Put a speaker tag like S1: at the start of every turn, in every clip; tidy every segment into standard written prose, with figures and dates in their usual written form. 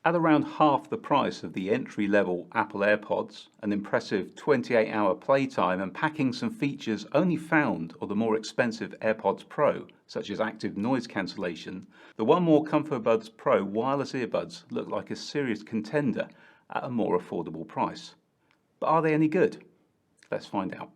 S1: At around half the price of the entry-level Apple AirPods, an impressive 28-hour playtime and packing some features only found on the more expensive AirPods Pro, such as active noise cancellation, the one more Comfobuds Pro wireless earbuds look like a serious contender at a more affordable price. But are they any good? Let's find out.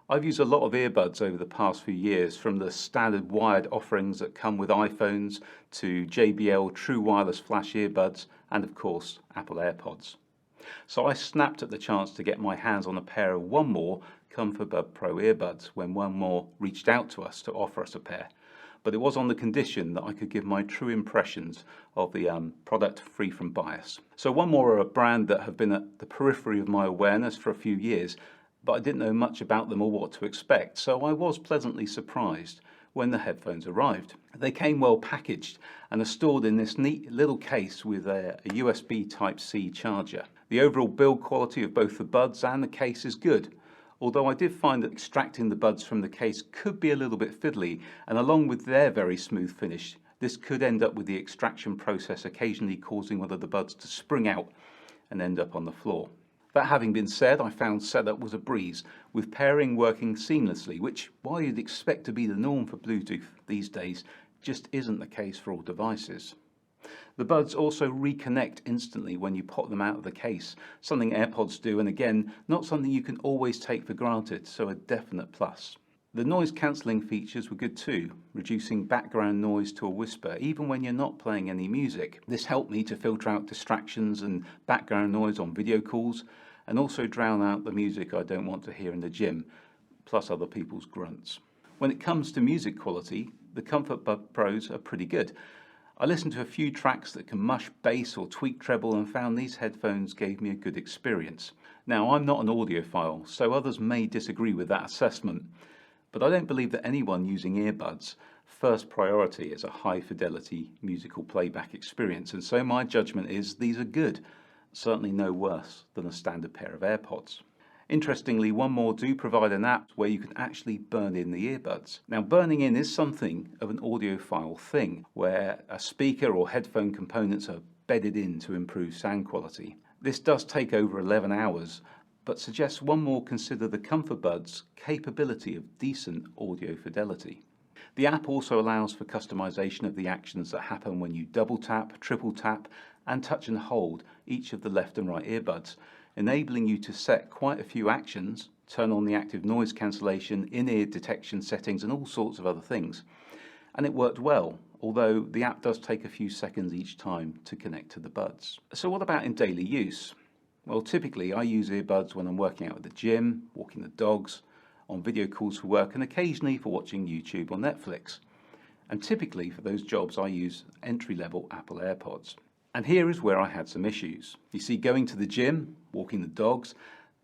S1: I've used a lot of earbuds over the past few years, from the standard wired offerings that come with iPhones to JBL true wireless flash earbuds and of course Apple AirPods. So I snapped at the chance to get my hands on a pair of one more Comfobuds Pro earbuds when one more reached out to us to offer us a pair. But it was on the condition that I could give my true impressions of the product free from bias. So one more are a brand that have been at the periphery of my awareness for a few years, but I didn't know much about them or what to expect, so I was pleasantly surprised when the headphones arrived. They came well packaged and are stored in this neat little case with a USB Type-C charger. The overall build quality of both the buds and the case is good, although I did find that extracting the buds from the case could be a little bit fiddly, and along with their very smooth finish, this could end up with the extraction process occasionally causing one of the buds to spring out and end up on the floor. That having been said, I found setup was a breeze, with pairing working seamlessly, which, while you'd expect to be the norm for Bluetooth these days, just isn't the case for all devices. The buds also reconnect instantly when you pop them out of the case, something AirPods do, and again, not something you can always take for granted, so a definite plus. The noise cancelling features were good too, reducing background noise to a whisper even when you're not playing any music. This helped me to filter out distractions and background noise on video calls, and also drown out the music I don't want to hear in the gym, plus other people's grunts. When it comes to music quality, the Comfobuds Pros are pretty good. I listened to a few tracks that can mush bass or tweak treble and found these headphones gave me a good experience. Now, I'm not an audiophile, so others may disagree with that assessment. But I don't believe that anyone using earbuds' first priority is a high fidelity musical playback experience, and so my judgment is these are good, certainly no worse than a standard pair of AirPods. Interestingly, one more do provide an app where you can actually burn in the earbuds. Now, burning in is something of an audiophile thing, where a speaker or headphone components are bedded in to improve sound quality. This does take over 11 hours, but suggests one more consider the Comfobuds' capability of decent audio fidelity. The app also allows for customization of the actions that happen when you double tap, triple tap, and touch and hold each of the left and right earbuds, enabling you to set quite a few actions, turn on the active noise cancellation, in-ear detection settings, and all sorts of other things. And it worked well, although the app does take a few seconds each time to connect to the buds. So what about in daily use? Well, typically I use earbuds when I'm working out at the gym, walking the dogs, on video calls for work, and occasionally for watching YouTube or Netflix. And typically for those jobs I use entry-level Apple AirPods. And here is where I had some issues. You see, going to the gym, walking the dogs,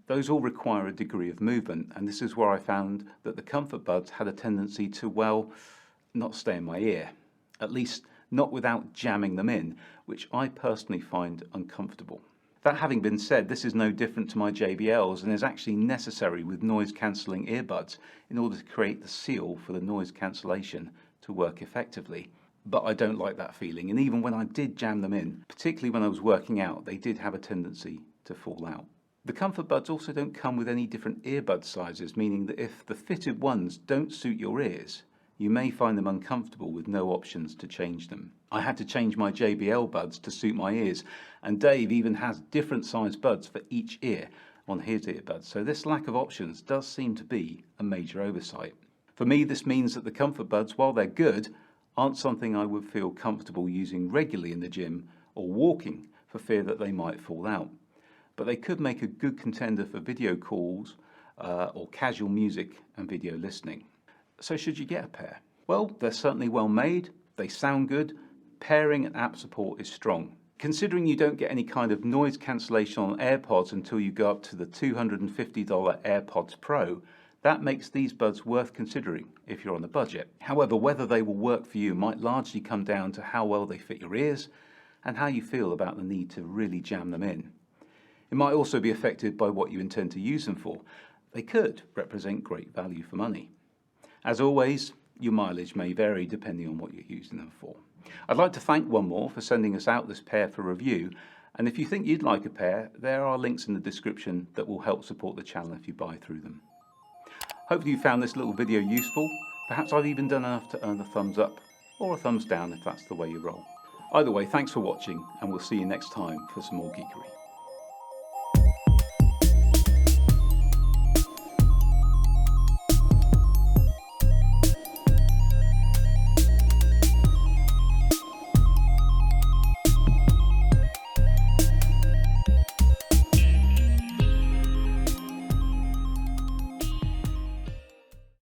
S1: those all require a degree of movement, and this is where I found that the Comfobuds had a tendency to, well, not stay in my ear. At least not without jamming them in, which I personally find uncomfortable. That having been said, this is no different to my JBLs and is actually necessary with noise cancelling earbuds in order to create the seal for the noise cancellation to work effectively. But I don't like that feeling, and even when I did jam them in, particularly when I was working out, they did have a tendency to fall out. The Comfobuds also don't come with any different earbud sizes, meaning that if the fitted ones don't suit your ears, you may find them uncomfortable with no options to change them. I had to change my JBL buds to suit my ears, and Dave even has different size buds for each ear on his earbuds, so this lack of options does seem to be a major oversight. For me, this means that the Comfobuds, while they're good, aren't something I would feel comfortable using regularly in the gym or walking for fear that they might fall out. But they could make a good contender for video calls or casual music and video listening. So should you get a pair? Well, they're certainly well made, they sound good, pairing and app support is strong. Considering you don't get any kind of noise cancellation on AirPods until you go up to the $250 AirPods Pro, that makes these buds worth considering if you're on a budget. However, whether they will work for you might largely come down to how well they fit your ears and how you feel about the need to really jam them in. It might also be affected by what you intend to use them for. They could represent great value for money. As always, Your mileage may vary depending on what you're using them for. I'd like to thank One More for sending us out this pair for review, and if you think you'd like a pair, there are links in the description that will help support the channel if you buy through them. Hopefully you found this little video useful. Perhaps I've even done enough to earn a thumbs up or a thumbs down if that's the way you roll. Either way, thanks for watching, and we'll see you next time for some more geekery.